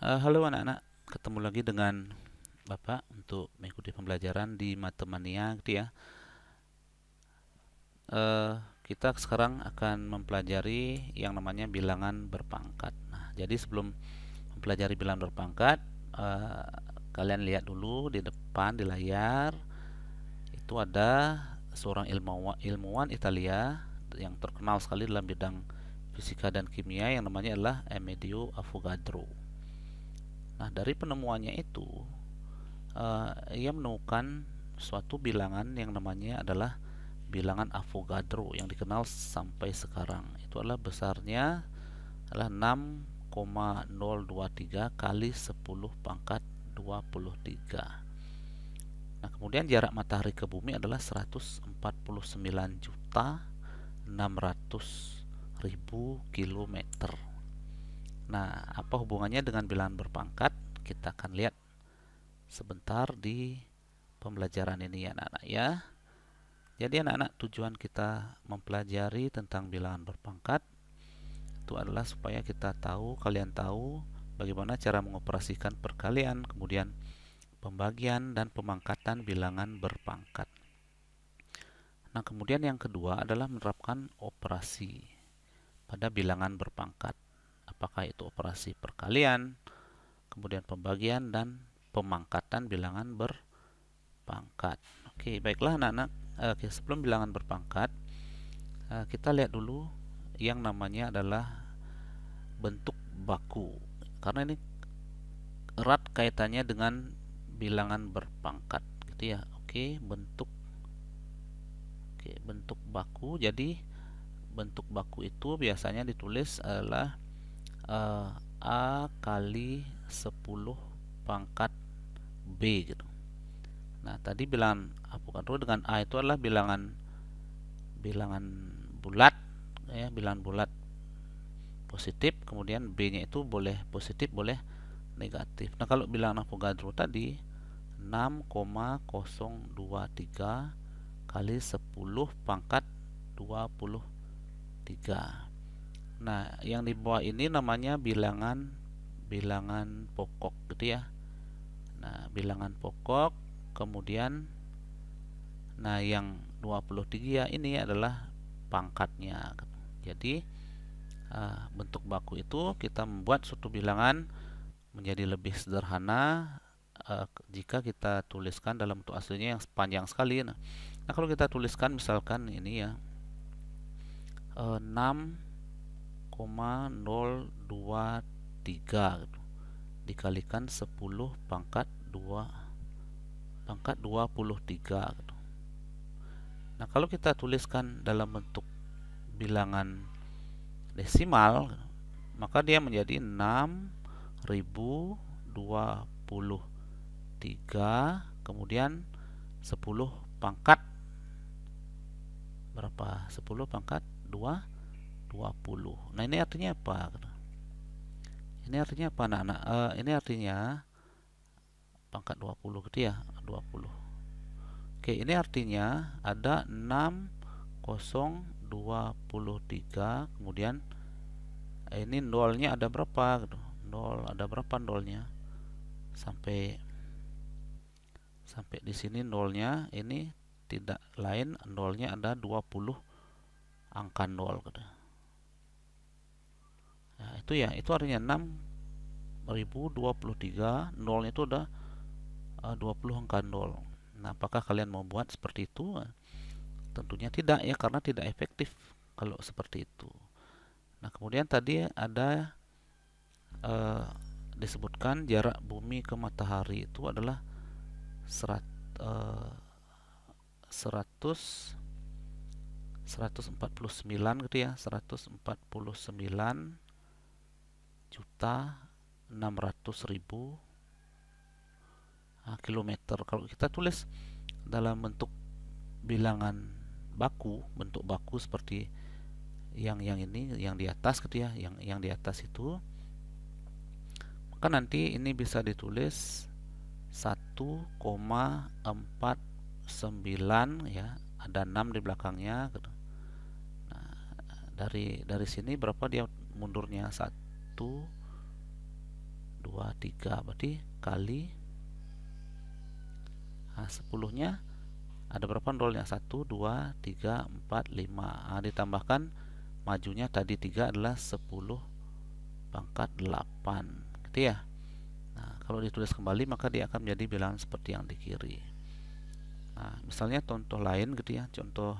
Halo anak-anak, ketemu lagi dengan Bapak untuk mengikuti pembelajaran di Matemania gitu ya. Eh, kita sekarang akan mempelajari yang namanya bilangan berpangkat. Nah, jadi sebelum mempelajari bilangan berpangkat, eh, kalian lihat dulu di depan di layar itu ada seorang ilmuwan Italia yang terkenal sekali dalam bidang fisika dan kimia yang namanya adalah Amedeo Avogadro. Nah, dari penemuannya itu ia menemukan suatu bilangan yang namanya adalah bilangan Avogadro yang dikenal sampai sekarang. Itu adalah besarnya adalah 6,023 kali 10 pangkat 23. Nah, kemudian jarak matahari ke bumi adalah 149.600.000 kilometer. Nah, apa hubungannya dengan bilangan berpangkat? Kita akan lihat sebentar di pembelajaran ini ya anak-anak ya. Jadi anak-anak, tujuan kita mempelajari tentang bilangan berpangkat itu adalah supaya kalian tahu bagaimana cara mengoperasikan perkalian, kemudian pembagian dan pemangkatan bilangan berpangkat. Nah, kemudian yang kedua adalah menerapkan operasi pada bilangan berpangkat. Apakah itu operasi perkalian, kemudian pembagian dan pemangkatan bilangan berpangkat. Oke, baiklah anak-anak. Sebelum bilangan berpangkat, kita lihat dulu yang namanya adalah bentuk baku. Karena ini erat kaitannya dengan bilangan berpangkat, gitu ya. Bentuk baku. Jadi bentuk baku itu biasanya ditulis adalah A kali 10 pangkat B gitu. Nah, tadi bilangan Avogadro dengan A itu adalah bilangan bulat ya, bilangan bulat positif, kemudian B-nya itu boleh positif, boleh negatif. Nah, kalau bilangan Avogadro tadi 6,023 kali 10 pangkat 23. Nah, yang di bawah ini namanya bilangan pokok gitu ya. Nah, bilangan pokok, kemudian yang 23 ini adalah pangkatnya. Jadi bentuk baku itu kita membuat suatu bilangan menjadi lebih sederhana jika kita tuliskan dalam bentuk aslinya yang panjang sekali. Nah, kalau kita tuliskan misalkan ini ya, 6,023 gitu, dikalikan 10 pangkat 23 gitu. Nah, kalau kita tuliskan dalam bentuk bilangan desimal, maka dia menjadi 6.023, kemudian 10 pangkat berapa? 10 pangkat 20. Nah, ini artinya apa? Ini artinya apa anak-anak? Ini artinya pangkat 20 gitu ya, 20. Oke, ini artinya ada 6,023, kemudian ini nolnya ada berapa gitu. Ada berapa nolnya? Sampai di sini nolnya ini tidak lain, nolnya ada 20 angka nol gitu. Nah, itu artinya 6.023, nolnya itu ada 20 angka nol. Nah, apakah kalian mau buat seperti itu? Tentunya tidak ya, karena tidak efektif kalau seperti itu. Nah, kemudian tadi ada disebutkan jarak bumi ke matahari itu adalah 149 gitu ya, 149.600.000 kilometer. Kalau kita tulis dalam bentuk bilangan bentuk baku seperti yang ini, yang di atas gitu ya, yang di atas itu, maka nanti ini bisa ditulis 1,49 ya, ada 6 di belakangnya gitu. Nah, dari sini berapa dia mundurnya? 1, 2, tambah 3, berarti kali 10-nya ada berapa nolnya? 1, 2, 3, 4, 5. Ditambahkan majunya tadi 3 adalah 10 pangkat 8, gitu ya. Nah, kalau ditulis kembali maka dia akan menjadi bilangan seperti yang di kiri. Nah, misalnya contoh lain gitu ya. Contoh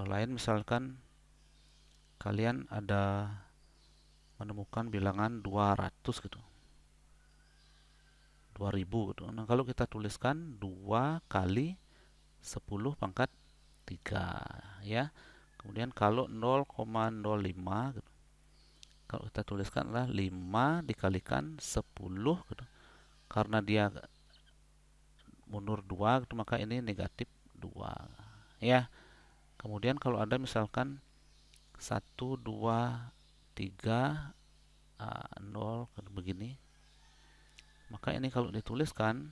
lain misalkan kalian ada menemukan bilangan 200 gitu. 2000 gitu. Nah, kalau kita tuliskan 2 kali 10 pangkat 3 ya. Kemudian kalau 0,05 gitu. Kalau kita tuliskan adalah 5 dikalikan 10 gitu. Karena dia mundur 2 gitu, maka ini negatif 2 ya. Kemudian kalau ada misalkan 1, 2, 3, 0 begini, maka ini kalau dituliskan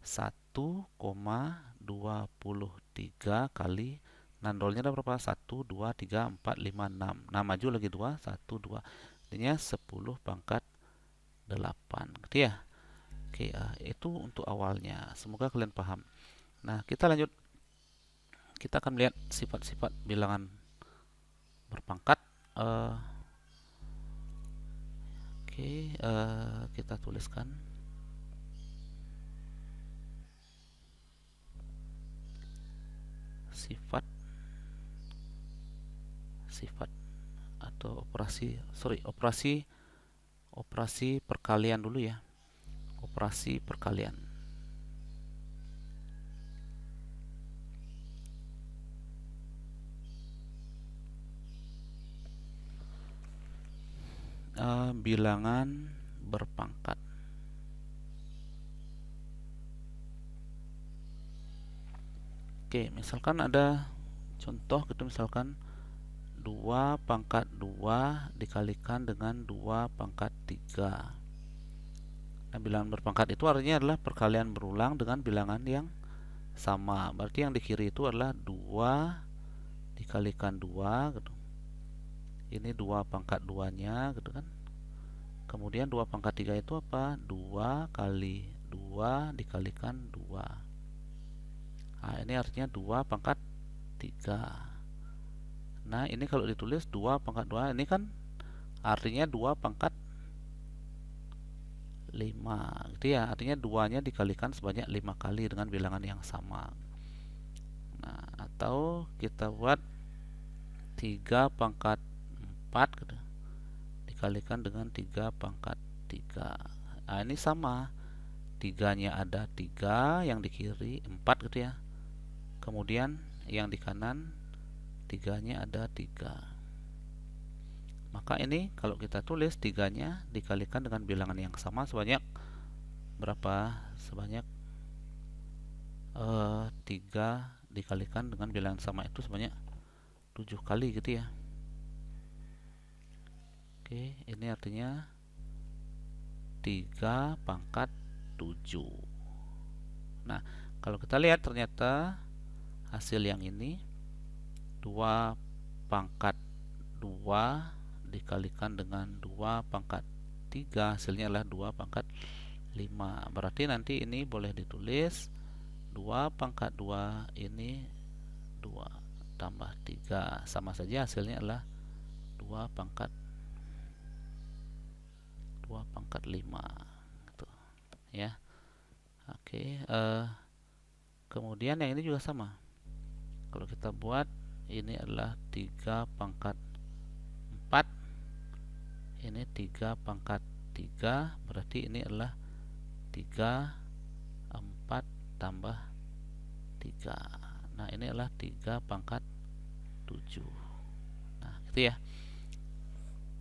1,23 kali, nah nolnya ada berapa? 1, 2, 3, 4, 5, 6. Nah, maju lagi 2, 1, 2. Artinya 10 pangkat 8 gitu ya. Oke, itu untuk awalnya. Semoga kalian paham. Nah, kita lanjut. Kita akan melihat sifat-sifat bilangan berpangkat. Oke, kita tuliskan. Sifat atau operasi perkalian dulu ya. Operasi perkalian. Bilangan berpangkat. Oke, misalkan ada contoh gitu, misalkan 2 pangkat 2 dikalikan dengan 2 pangkat 3. Nah, bilangan berpangkat itu artinya adalah perkalian berulang dengan bilangan yang sama. Berarti yang di kiri itu adalah 2 dikalikan 2 gitu. Ini 2 pangkat 2-nya gitu kan. Kemudian 2 pangkat 3 itu apa? 2 kali 2 dikalikan 2. Nah, ini artinya 2 pangkat 3. Nah, ini kalau ditulis 2 pangkat 2, ini kan artinya 2 pangkat 5 gitu ya. Artinya 2-nya dikalikan sebanyak 5 kali dengan bilangan yang sama. Nah, atau kita buat 3 pangkat 4 gitu, dikalikan dengan 3 pangkat 3. Nah, ini sama. 3-nya ada 3, yang di kiri 4 gitu ya. Kemudian yang di kanan 3-nya ada 3. Maka ini kalau kita tulis 3-nya dikalikan dengan bilangan yang sama sebanyak berapa? Sebanyak 3 dikalikan dengan bilangan sama itu sebanyak 7 kali gitu ya. Oke, ini artinya 3 pangkat 7. Nah, kalau kita lihat ternyata hasil yang ini 2 pangkat 2 dikalikan dengan 2 pangkat 3, hasilnya adalah 2 pangkat 5. Berarti nanti ini boleh ditulis 2 pangkat 2 ini 2 tambah 3, sama saja hasilnya adalah 2 pangkat 5 gitu ya. Oke, kemudian yang ini juga sama. Kalau kita buat, ini adalah 3 pangkat 4, ini 3 pangkat 3, berarti ini adalah 3 4 tambah 3. Nah, ini adalah 3 pangkat 7. Nah, gitu ya.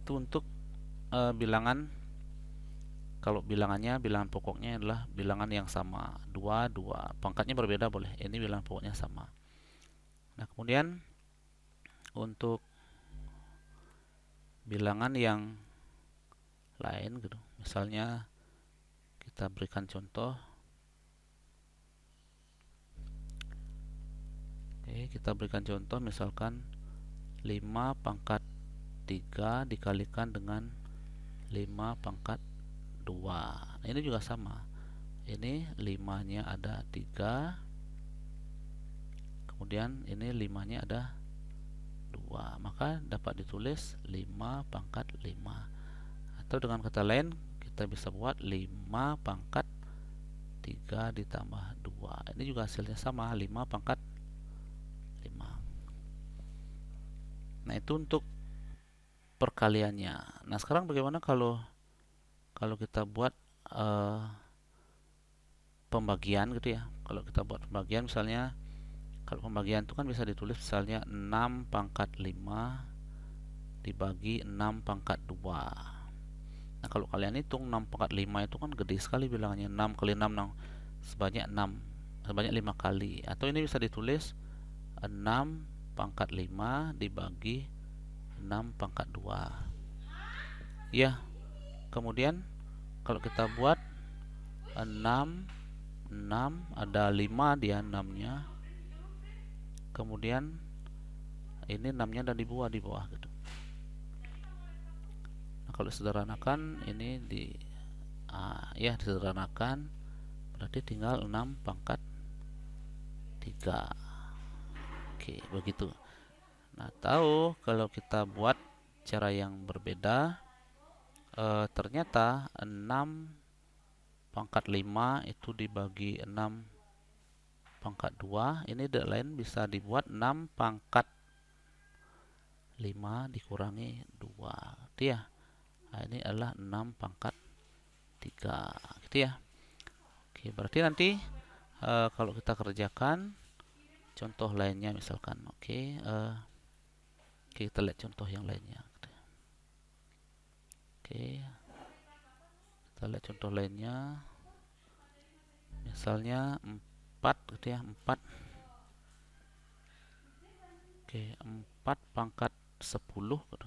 Itu untuk bilangan. Kalau bilangannya, bilangan pokoknya adalah bilangan yang sama, 2, 2. Pangkatnya berbeda boleh. Ini bilangan pokoknya sama. Nah, kemudian untuk bilangan yang lain gitu. Misalnya kita berikan contoh. Oke, kita berikan contoh misalkan 5 pangkat 3 dikalikan dengan 5 pangkat 2. Ini juga sama. Ini 5-nya ada 3. Kemudian ini 5-nya ada 2. Maka dapat ditulis 5 pangkat 5. Atau dengan kata lain, kita bisa buat 5 pangkat 3 ditambah 2. Ini juga hasilnya sama, 5 pangkat 5. Nah, itu untuk perkaliannya. Nah, sekarang bagaimana kalau kita buat pembagian gitu ya. Kalau kita buat pembagian, misalnya kalau pembagian itu kan bisa ditulis misalnya 6 pangkat 5 dibagi 6 pangkat 2. Nah, kalau kalian hitung 6 pangkat 5 itu kan gede sekali bilangannya. 6 kali 6, sebanyak 5 kali. Atau ini bisa ditulis 6 pangkat 5 dibagi 6 pangkat 2. Ya, kemudian kalau kita buat 6 ada 5 dia 6-nya. Kemudian ini 6-nya ada di bawah gitu. Nah, kalau disederhanakan ini disederhanakan, berarti tinggal 6 pangkat 3. Oke, begitu. Nah, tahu kalau kita buat cara yang berbeda, ternyata 6 pangkat 5 itu dibagi 6 pangkat 2, ini lain bisa dibuat 6 pangkat 5 dikurangi 2 gitu ya. Nah, ini adalah 6 pangkat 3 gitu ya. Oke, berarti nanti kalau kita kerjakan contoh lainnya misalkan, oke, kita lihat contoh yang lainnya. Oke, kita lihat contoh lainnya. Misalnya 4 gitu ya, 4. Oke, 4 pangkat 10 gitu,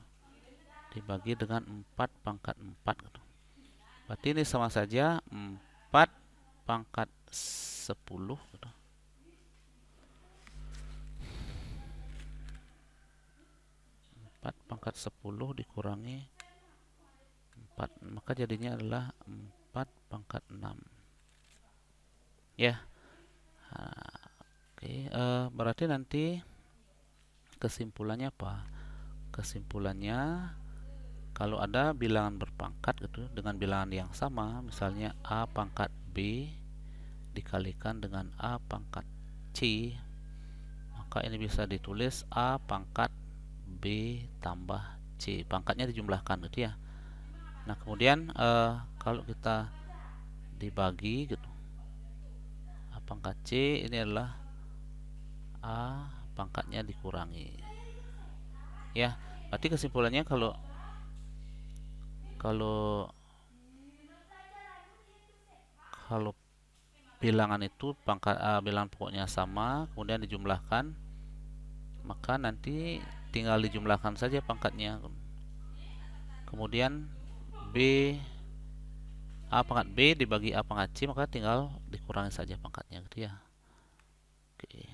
dibagi dengan 4 pangkat 4 gitu. Berarti ini sama saja 4 pangkat 10 gitu. 4 pangkat 10 dikurangi 4, maka jadinya adalah 4 pangkat 6. Ya. Oke, berarti nanti kesimpulannya apa? Kesimpulannya, kalau ada bilangan berpangkat gitu dengan bilangan yang sama, misalnya A pangkat B dikalikan dengan A pangkat C, maka ini bisa ditulis A pangkat B tambah C. Pangkatnya dijumlahkan gitu ya. Nah, kemudian kalau kita dibagi gitu, A pangkat C ini adalah A pangkatnya dikurangi. Ya, berarti kesimpulannya kalau bilangan itu bilangan pokoknya sama, kemudian dijumlahkan, maka nanti tinggal dijumlahkan saja pangkatnya. Kemudian A pangkat B dibagi A pangkat C, maka tinggal dikurangi saja pangkatnya gitu ya. Oke.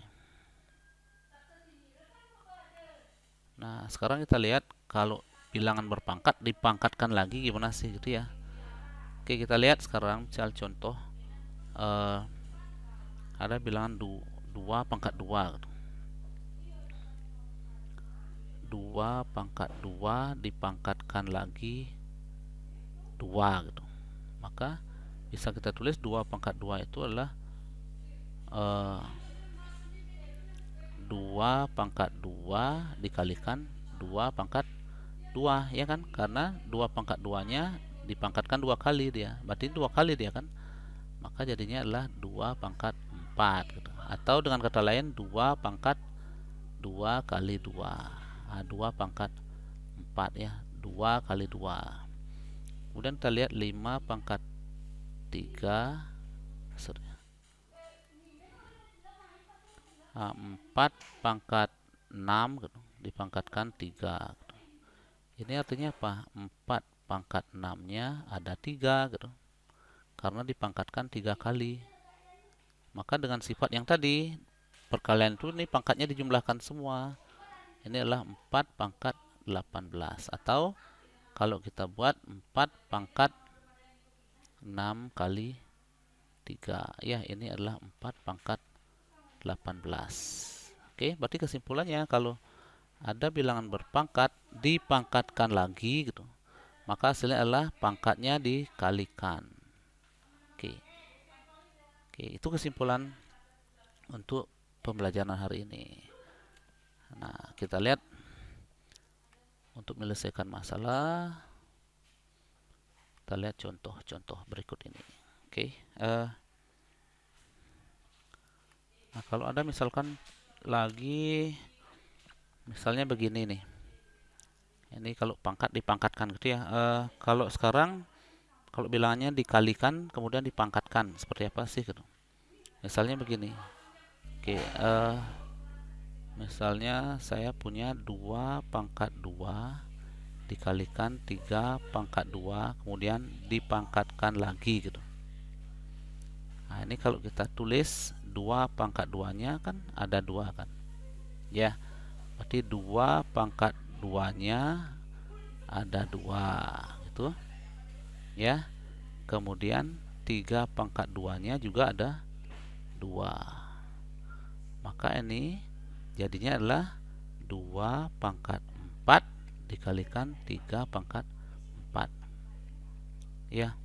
Nah, sekarang kita lihat kalau bilangan berpangkat dipangkatkan lagi gimana sih gitu ya. Oke, kita lihat sekarang misal contoh ada bilangan 2 pangkat 2 gitu. 2 pangkat 2 dipangkatkan lagi 2 gitu. Maka bisa kita tulis 2 pangkat 2 itu adalah 2 pangkat 2 dikalikan 2 pangkat 2, ya kan? Karena 2 pangkat 2-nya dipangkatkan 2 kali dia. Berarti 2 kali dia kan? Maka jadinya adalah 2 pangkat 4 gitu. Atau dengan kata lain 2 pangkat 2 kali 2. Nah, 2 pangkat 4 ya. 2 kali 2. Kemudian kita lihat 5 pangkat 3. 4 pangkat 6 gitu, dipangkatkan 3 gitu. Ini artinya apa? 4 pangkat 6-nya ada 3 gitu. Karena dipangkatkan 3 kali. Maka dengan sifat yang tadi, perkalian itu ini pangkatnya dijumlahkan semua. Ini adalah 4 pangkat 18. Atau kalau kita buat 4 pangkat 6 kali 3. Ya, ini adalah 4 pangkat 18. Oke, berarti kesimpulannya kalau ada bilangan berpangkat dipangkatkan lagi gitu, maka hasilnya adalah pangkatnya dikalikan. Oke. Oke, itu kesimpulan untuk pembelajaran hari ini. Nah, kita lihat untuk menyelesaikan masalah. Kita lihat contoh-contoh berikut ini. Oke. Nah, kalau ada misalkan lagi, misalnya begini nih. Ini kalau pangkat dipangkatkan gitu ya. Kalau sekarang, kalau bilangannya dikalikan kemudian dipangkatkan, seperti apa sih gitu? Misalnya begini. Oke, misalnya saya punya 2 pangkat 2 dikalikan 3 pangkat 2 kemudian dipangkatkan lagi gitu. Nah, ini kalau kita tulis 2 pangkat 2-nya kan ada 2 kan. Ya, berarti 2 pangkat 2-nya ada 2 gitu. Ya. Kemudian 3 pangkat 2-nya juga ada 2. Maka ini jadinya adalah 2 pangkat 4 dikalikan 3 pangkat 4. Ya.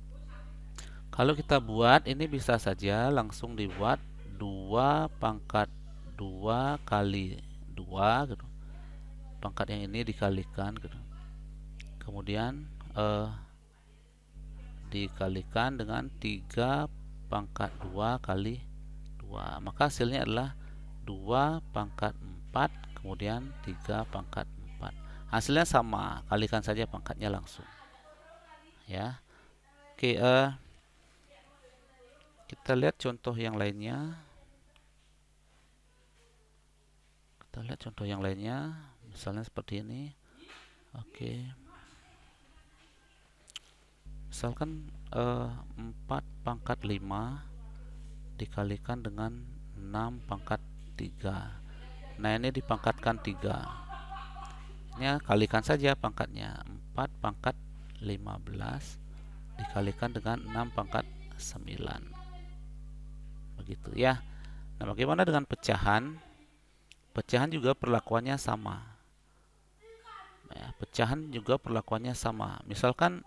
Kalau kita buat ini bisa saja langsung dibuat 2 pangkat 2 kali 2 gitu. Pangkat yang ini dikalikan gitu. Kemudian dikalikan dengan 3 pangkat 2 kali 2. Maka hasilnya adalah 2 pangkat 4 kemudian 3 pangkat 4. Hasilnya sama, kalikan saja pangkatnya langsung. Ya. Oke, kita lihat contoh yang lainnya. Kita lihat contoh yang lainnya, misalnya seperti ini. Oke. Misalkan 4 pangkat 5 dikalikan dengan 6 pangkat 3. Nah, ini dipangkatkan 3. Ini kalikan saja pangkatnya. 4 pangkat 15 dikalikan dengan 6 pangkat 9. Begitu ya. Nah, bagaimana dengan pecahan? Pecahan juga perlakuannya sama. Ya, pecahan juga perlakuannya sama. Misalkan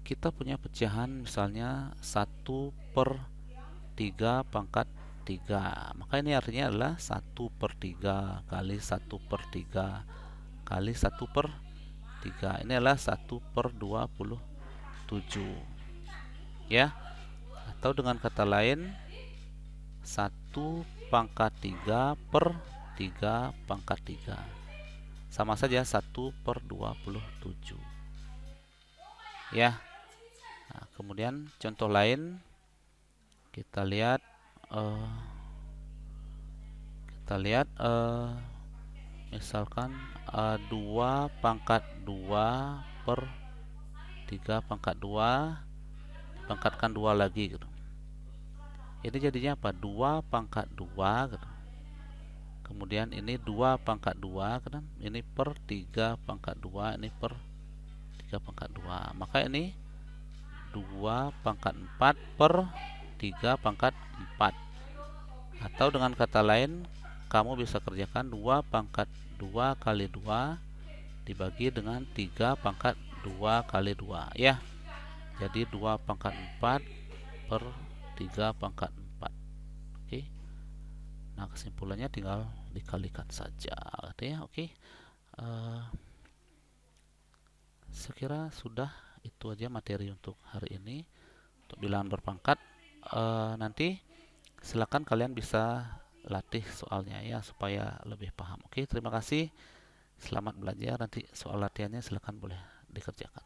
kita punya pecahan misalnya 1/3 pangkat 3. Maka ini artinya adalah 1/3 kali 1/3 kali 1/3. Ini adalah 1/27. Ya. Atau dengan kata lain 1 pangkat 3/3 pangkat 3. Sama saja 1/27. Ya. Nah, kemudian contoh lain kita lihat misalkan 2 pangkat 2 per 3 pangkat 2 dipangkatkan 2 lagi gitu. Ini jadinya apa? 2 pangkat 2 gitu. Kemudian ini 2 pangkat 2 kan? Ini per 3 pangkat 2, ini per 3 pangkat 2. Maka ini 2 pangkat 4 per 3 pangkat 4. Atau dengan kata lain, kamu bisa kerjakan 2 pangkat 2 kali 2 dibagi dengan 3 pangkat 2 kali 2. Ya. Jadi 2 pangkat 4 per 3 pangkat 4. Oke. Nah, kesimpulannya tinggal dikalikan saja gitu ya. Oke. Sekira sudah itu aja materi untuk hari ini untuk bilangan berpangkat. Nanti silakan kalian bisa latih soalnya ya supaya lebih paham. Oke, terima kasih. Selamat belajar. Nanti soal latihannya silakan boleh dikerjakan.